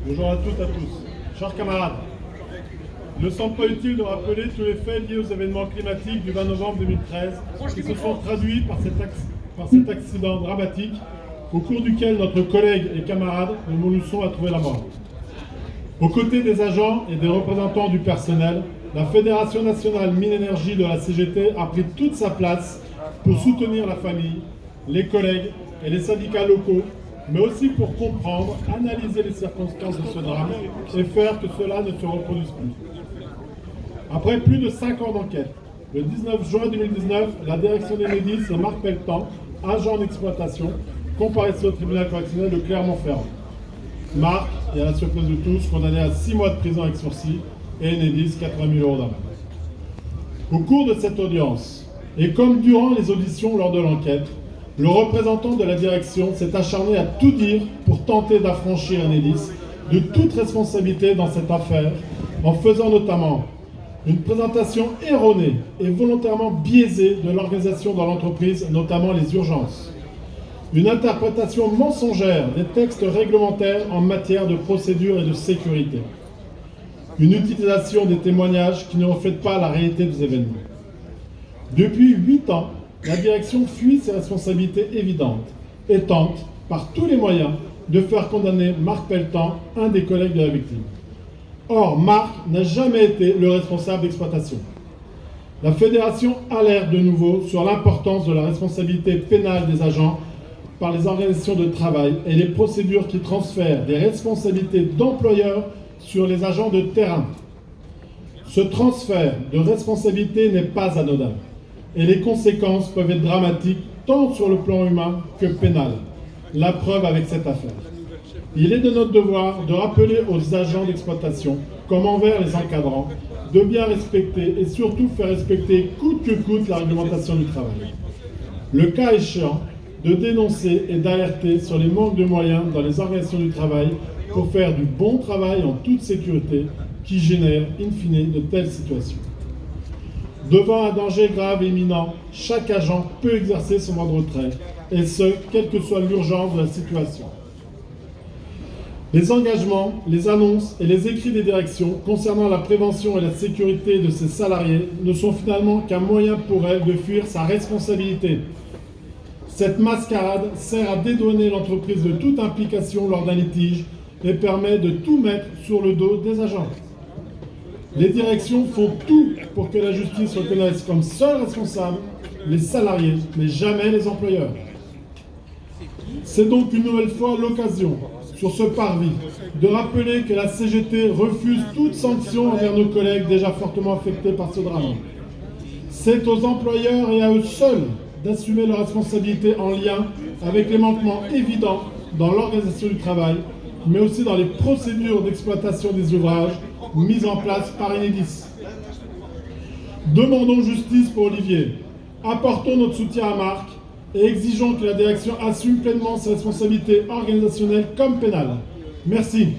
Bonjour à toutes et à tous. Chers camarades, il ne semble pas utile de rappeler tous les faits liés aux événements climatiques du 20 novembre 2013 qui se sont traduits par cet accident dramatique au cours duquel notre collègue et camarade de Montluçon a trouvé la mort. Aux côtés des agents et des représentants du personnel, la Fédération nationale Mines-Énergie de la CGT a pris toute sa place pour soutenir la famille, les collègues et les syndicats locaux, mais aussi pour comprendre, analyser les circonstances de ce drame et faire que cela ne se reproduise plus. Après plus de 5 ans d'enquête, le 19 juin 2019, la direction d'Enedis et Marc Pelletan, agent d'exploitation, comparaissaient au tribunal correctionnel de Clermont-Ferrand. Marc est, à la surprise de tous, condamné à 6 mois de prison avec sursis et Enedis 80 000 € d'amende. Au cours de cette audience, et comme durant les auditions lors de l'enquête, le représentant de la direction s'est acharné à tout dire pour tenter d'affranchir Enedis de toute responsabilité dans cette affaire, en faisant notamment une présentation erronée et volontairement biaisée de l'organisation dans l'entreprise, notamment les urgences, une interprétation mensongère des textes réglementaires en matière de procédure et de sécurité, une utilisation des témoignages qui ne reflètent pas la réalité des événements. Depuis 8 ans, la direction fuit ses responsabilités évidentes et tente, par tous les moyens, de faire condamner Marc Pelletan, un des collègues de la victime. Or, Marc n'a jamais été le responsable d'exploitation. La Fédération alerte de nouveau sur l'importance de la responsabilité pénale des agents par les organisations de travail et les procédures qui transfèrent des responsabilités d'employeurs sur les agents de terrain. Ce transfert de responsabilité n'est pas anodin et les conséquences peuvent être dramatiques tant sur le plan humain que pénal. La preuve avec cette affaire. Il est de notre devoir de rappeler aux agents d'exploitation, comme envers les encadrants, de bien respecter et surtout faire respecter coûte que coûte la réglementation du travail. Le cas échéant, de dénoncer et d'alerter sur les manques de moyens dans les organisations du travail pour faire du bon travail en toute sécurité qui génère, in fine, de telles situations. Devant un danger grave et imminent, chaque agent peut exercer son droit de retrait, et ce, quelle que soit l'urgence de la situation. Les engagements, les annonces et les écrits des directions concernant la prévention et la sécurité de ses salariés ne sont finalement qu'un moyen pour elles de fuir sa responsabilité. Cette mascarade sert à dédouaner l'entreprise de toute implication lors d'un litige et permet de tout mettre sur le dos des agents. Les directions font tout pour que la justice reconnaisse comme seuls responsables les salariés, mais jamais les employeurs. C'est donc une nouvelle fois l'occasion, sur ce parvis, de rappeler que la CGT refuse toute sanction envers nos collègues déjà fortement affectés par ce drame. C'est aux employeurs et à eux seuls d'assumer leurs responsabilités en lien avec les manquements évidents dans l'organisation du travail, mais aussi dans les procédures d'exploitation des ouvrages mises en place par Enedis. Demandons justice pour Olivier, apportons notre soutien à Marc et exigeons que la direction assume pleinement ses responsabilités organisationnelles comme pénales. Merci.